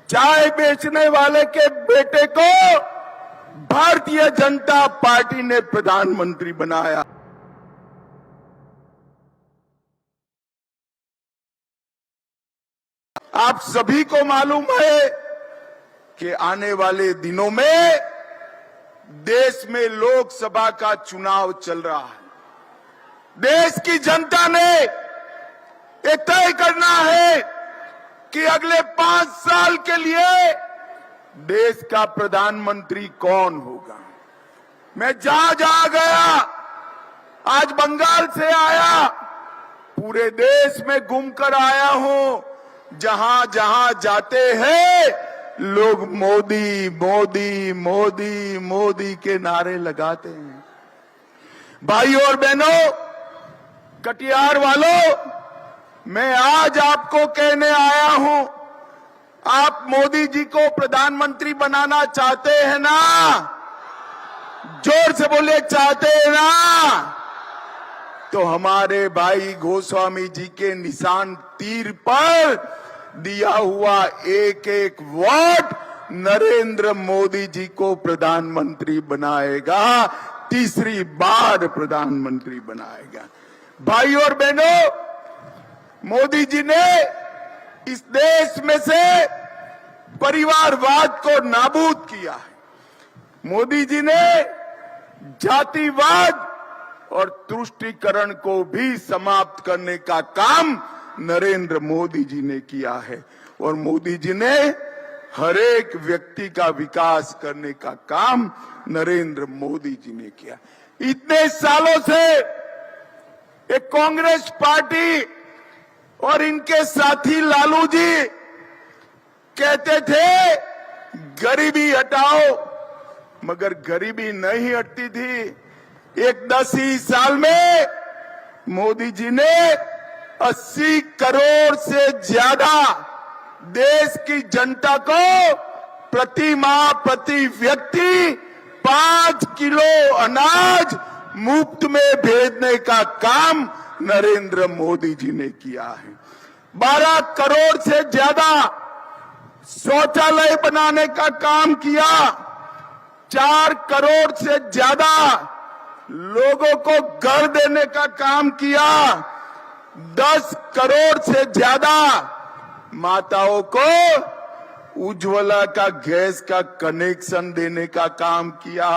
चाय बेचने वाले के बेटे को भारतीय जनता पार्टी ने प्रधानमंत्री बनाया। आप सभी को मालूम है कि आने वाले दिनों में देश में लोकसभा का चुनाव चल रहा है। देश की जनता ने ये तय करना है कि अगले 5 साल के लिए देश का प्रधानमंत्री कौन होगा। मैं जहां जहां गया, आज बंगाल से आया, पूरे देश में घूमकर आया हूं, जहां जहां जाते हैं लोग मोदी मोदी मोदी मोदी के नारे लगाते हैं। भाइयों और बहनों, कटिहार वालों, मैं आज आपको कहने आया हूं, आप मोदी जी को प्रधानमंत्री बनाना चाहते हैं ना? जोर से बोले, चाहते हैं ना? तो हमारे भाई गोस्वामी जी के निशान तीर पर दिया हुआ एक एक वोट नरेंद्र मोदी जी को प्रधानमंत्री बनाएगा, तीसरी बार प्रधानमंत्री बनाएगा। भाई और बहनों, मोदी जी ने इस देश में से परिवारवाद को नाबूद किया है। मोदी जी ने जातिवाद और तुष्टीकरण को भी समाप्त करने का काम नरेंद्र मोदी जी ने किया है। और मोदी जी ने हर एक व्यक्ति का विकास करने का काम नरेंद्र मोदी जी ने किया। इतने सालों से एक कांग्रेस पार्टी और इनके साथी लालू जी कहते थे गरीबी हटाओ, मगर गरीबी नहीं हटती थी। एक 10 ही साल में मोदी जी ने 80 करोड़ से ज्यादा देश की जनता को प्रति माह प्रति व्यक्ति 5 किलो अनाज मुफ्त में भेजने का काम नरेंद्र मोदी जी ने किया है। 12 करोड़ से ज्यादा शौचालय बनाने का काम किया। 4 करोड़ से ज्यादा लोगों को घर देने का काम किया। 10 करोड़ से ज्यादा माताओं को उज्ज्वला का गैस का कनेक्शन देने का काम किया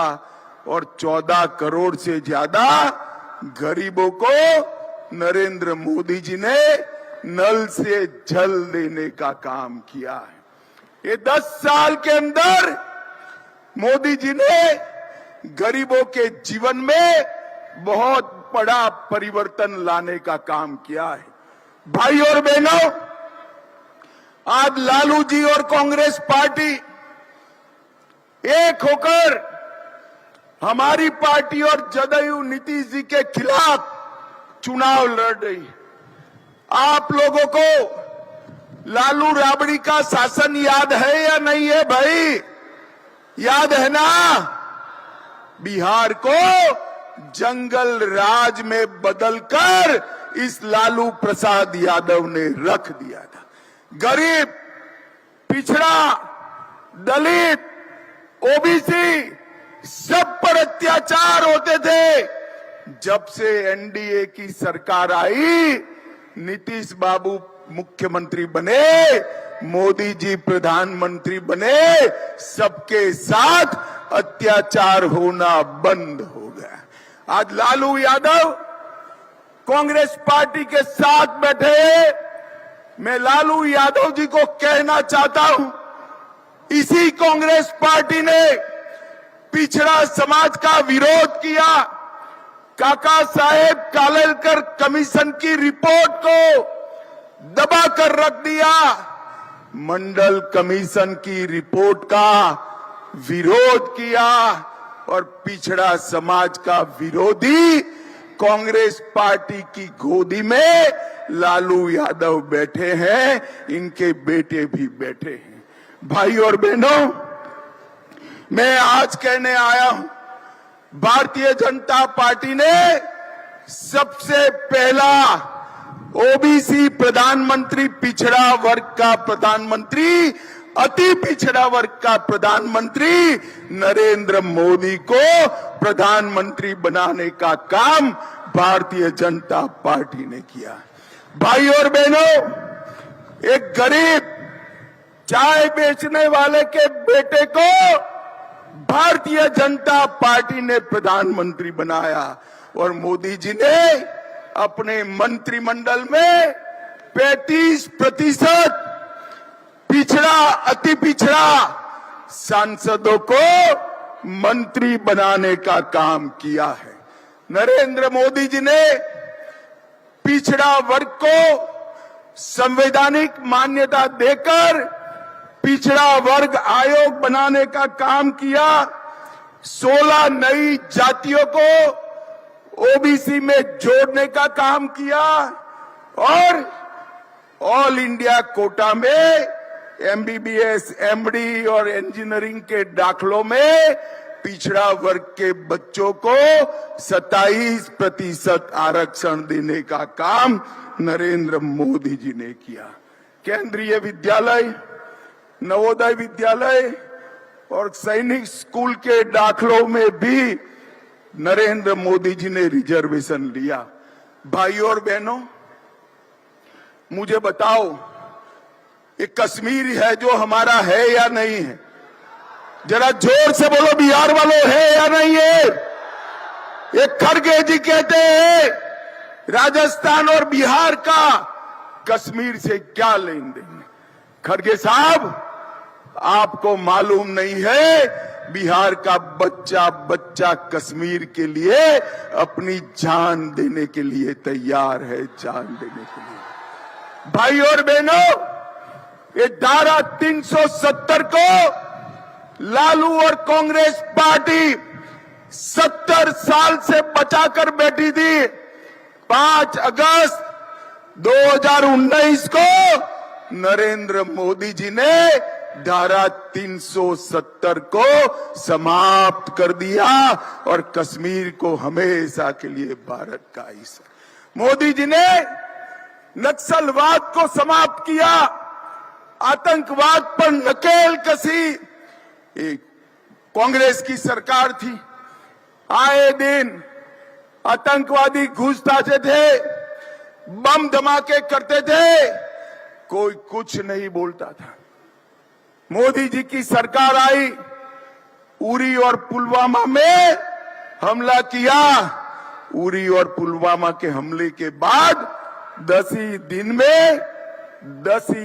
और 14 करोड़ से ज्यादा गरीबों को नरेंद्र मोदी जी ने नल से जल देने का काम किया है। ये 10 साल के अंदर मोदी जी ने गरीबों के जीवन में बहुत बड़ा परिवर्तन लाने का काम किया है। भाई और बहनों, आज लालू जी और कांग्रेस पार्टी एक होकर हमारी पार्टी और जदयू नीतीश जी के खिलाफ चुनाव लड़ रही है। आप लोगों को लालू राबड़ी का शासन याद है या नहीं है? भाई याद है ना? बिहार को जंगल राज में बदलकर इस लालू प्रसाद यादव ने रख दिया था। गरीब, पिछड़ा, दलित, ओबीसी सब पर अत्याचार होते थे। जब से एनडीए की सरकार आई, नीतीश बाबू मुख्यमंत्री बने, मोदी जी प्रधानमंत्री बने, सबके साथ अत्याचार होना बंद हो गया। आज लालू यादव कांग्रेस पार्टी के साथ बैठे। मैं लालू यादव जी को कहना चाहता हूं, इसी कांग्रेस पार्टी ने पिछड़ा समाज का विरोध किया। काका साहेब कालेलकर कमीशन की रिपोर्ट को दबाकर रख दिया। मंडल कमीशन की रिपोर्ट का विरोध किया और पिछड़ा समाज का विरोधी कांग्रेस पार्टी की गोदी में लालू यादव बैठे हैं, इनके बेटे भी बैठे हैं। भाई और बहनों, मैं आज कहने आया हूं, भारतीय जनता पार्टी ने सबसे पहला ओबीसी प्रधानमंत्री, पिछड़ा वर्ग का प्रधानमंत्री अति पिछड़ा वर्ग का प्रधानमंत्री नरेंद्र मोदी को प्रधानमंत्री बनाने का काम भारतीय जनता पार्टी ने किया। भाई और बहनों, एक गरीब चाय बेचने वाले के बेटे को भारतीय जनता पार्टी ने प्रधानमंत्री बनाया और मोदी जी ने अपने मंत्रिमंडल में 35% पिछड़ा, अति पिछड़ा सांसदों को मंत्री बनाने का काम किया है। नरेंद्र मोदी जी ने पिछड़ा वर्ग को संवैधानिक मान्यता देकर पिछड़ा वर्ग आयोग बनाने का काम किया। 16 नई जातियों को ओबीसी में जोड़ने का काम किया और ऑल इंडिया कोटा में एमबीबीएस, एमडी और इंजीनियरिंग के दाखलों में पिछड़ा वर्ग के बच्चों को 27% आरक्षण देने का काम नरेंद्र मोदी जी ने किया। केंद्रीय विद्यालय, नवोदय विद्यालय और सैनिक स्कूल के दाखलों में भी नरेंद्र मोदी जी ने रिजर्वेशन लिया। भाइयों और बहनों, मुझे बताओ, ये कश्मीर है जो हमारा है या नहीं है? जरा जोर से बोलो, बिहार वालों है या नहीं है? ये खड़गे जी कहते हैं राजस्थान और बिहार का कश्मीर से क्या लेन देन। खड़गे साहब, आपको मालूम नहीं है बिहार का बच्चा बच्चा कश्मीर के लिए अपनी जान देने के लिए तैयार है, जान देने के लिए। भाई और बहनों, ये धारा 370 को लालू और कांग्रेस पार्टी 70 साल से बचाकर बैठी थी। 5 अगस्त 2019 को नरेंद्र मोदी जी ने धारा 370 को समाप्त कर दिया और कश्मीर को हमेशा के लिए भारत का हिस्सा। मोदी जी ने नक्सलवाद को समाप्त किया, आतंकवाद पर नकेल कसी। कांग्रेस की सरकार थी, आए दिन आतंकवादी घुसताते थे, बम धमाके करते थे, कोई कुछ नहीं बोलता था। मोदी जी की सरकार आई, उरी और पुलवामा में हमला किया। उरी और पुलवामा के हमले के बाद 10 ही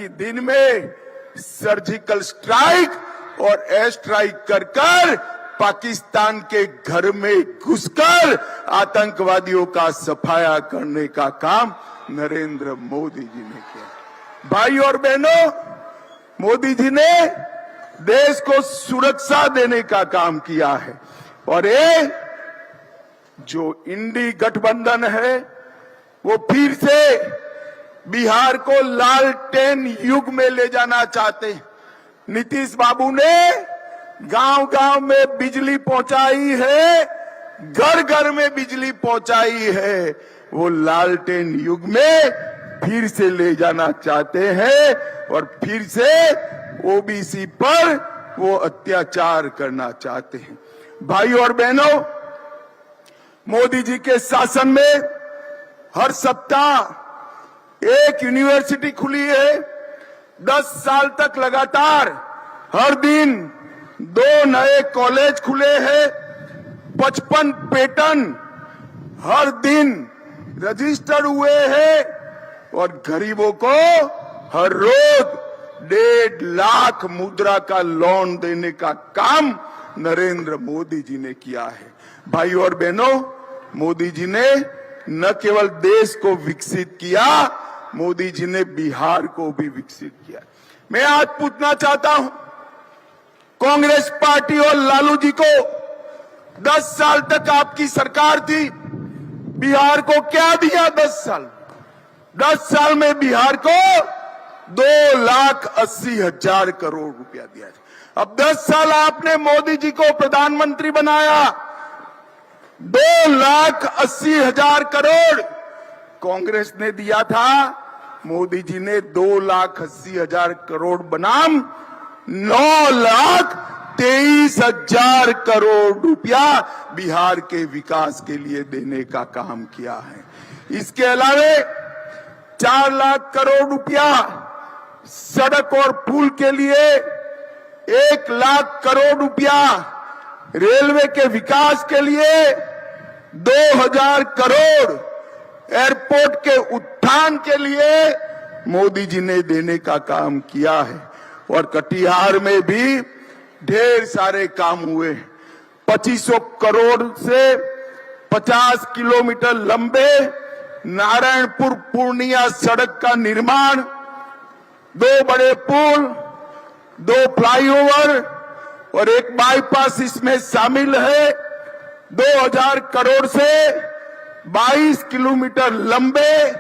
दिन में सर्जिकल स्ट्राइक और एयर स्ट्राइक कर पाकिस्तान के घर में घुसकर आतंकवादियों का सफाया करने का काम नरेंद्र मोदी जी ने किया। भाई और बहनों, मोदी जी ने देश को सुरक्षा देने का काम किया है और ये जो इंडी गठबंधन है वो फिर से बिहार को लालटेन युग में ले जाना चाहते हैं। नीतीश बाबू ने गांव-गांव में बिजली पहुंचाई है, घर घर में बिजली पहुंचाई है। वो लालटेन युग में फिर से ले जाना चाहते हैं और फिर से ओबीसी पर वो अत्याचार करना चाहते हैं। भाइयों और बहनों, मोदी जी के शासन में हर सप्ताह एक यूनिवर्सिटी खुली है। 10 साल तक लगातार हर दिन 2 नए कॉलेज खुले हैं। 55 पेटेंट हर दिन रजिस्टर हुए हैं और गरीबों को हर रोज 1.5 लाख मुद्रा का लोन देने का काम नरेंद्र मोदी जी ने किया है। भाइयों और बहनों, मोदी जी ने न केवल देश को विकसित किया, मोदी जी ने बिहार को भी विकसित किया। मैं आज पूछना चाहता हूं, कांग्रेस पार्टी और लालू जी को 10 साल तक आपकी सरकार थी, बिहार को क्या दिया? 10 साल में बिहार को 2,80,000 करोड़ रुपया दिया। अब 10 साल आपने मोदी जी को प्रधानमंत्री बनाया, 2,80,000 करोड़ कांग्रेस ने दिया था। मोदी जी ने 2,80,000 करोड़ बनाम 9,23,000 करोड़ रुपया बिहार के विकास के लिए देने का काम किया है। इसके अलावे 4 लाख करोड़ रुपया सड़क और पुल के लिए, 1 लाख करोड़ रुपया रेलवे के विकास के लिए, 2,000 करोड़ एयरपोर्ट के उत्थान के लिए मोदी जी ने देने का काम किया है। और कटिहार में भी ढेर सारे काम हुए। 2500 करोड़ से 50 किलोमीटर लंबे नारायणपुर पूर्णिया सड़क का निर्माण, 2 बड़े पुल, 2 फ्लाईओवर और 1 बाईपास इसमें शामिल है। 2,000 करोड़ से 22 किलोमीटर लंबे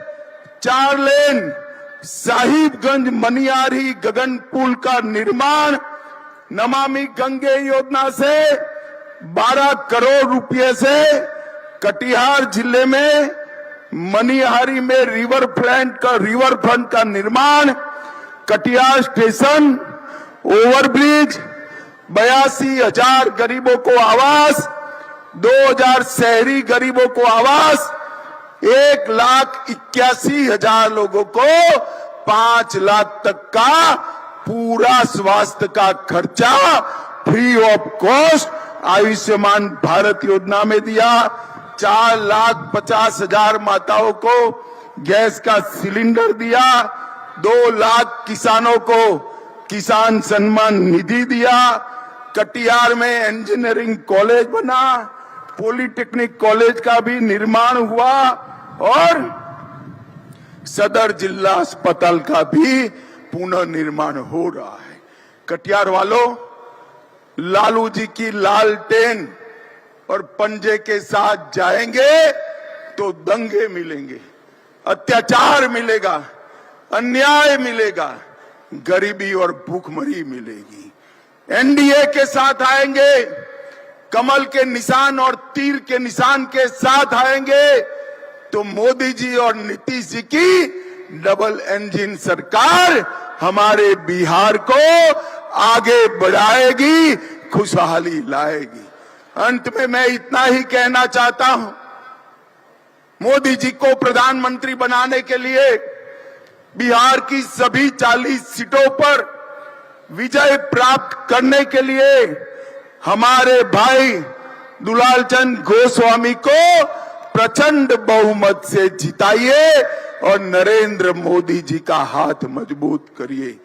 4 लेन साहिबगंज मनियारी गगन पुल का निर्माण, नमामि गंगे योजना से 12 करोड़ रुपए से कटिहार जिले में मनिहारी में रिवर फ्रंट का निर्माण, कटिहार स्टेशन, ओवरब्रिज, 82,000 गरीबों को आवास, 2,000 शहरी गरीबों को आवास, 1,81,000 लोगों को 5 लाख तक का पूरा स्वास्थ्य का खर्चा free of cost Ayushman Bharat योजना में दिया। 4,50,000 माताओं को गैस का सिलेंडर दिया। 2 लाख किसानों को किसान सम्मान निधि दिया। कटिहार में इंजीनियरिंग कॉलेज बना, पॉलिटेक्निक कॉलेज का भी निर्माण हुआ और सदर जिला अस्पताल का भी पुनर्निर्माण हो रहा है। कटिहार वालों, लालू जी की लालटेन और पंजे के साथ जाएंगे तो दंगे मिलेंगे, अत्याचार मिलेगा, अन्याय मिलेगा, गरीबी और भूखमरी मिलेगी। एनडीए के साथ आएंगे, कमल के निशान और तीर के निशान के साथ आएंगे तो मोदी जी और नीतीश जी की डबल इंजन सरकार हमारे बिहार को आगे बढ़ाएगी, खुशहाली लाएगी। अंत में मैं इतना ही कहना चाहता हूं, मोदी जी को प्रधानमंत्री बनाने के लिए बिहार की सभी 40 सीटों पर विजय प्राप्त करने के लिए हमारे भाई दुलालचंद गोस्वामी को प्रचंड बहुमत से जिताइए और नरेंद्र मोदी जी का हाथ मजबूत करिए।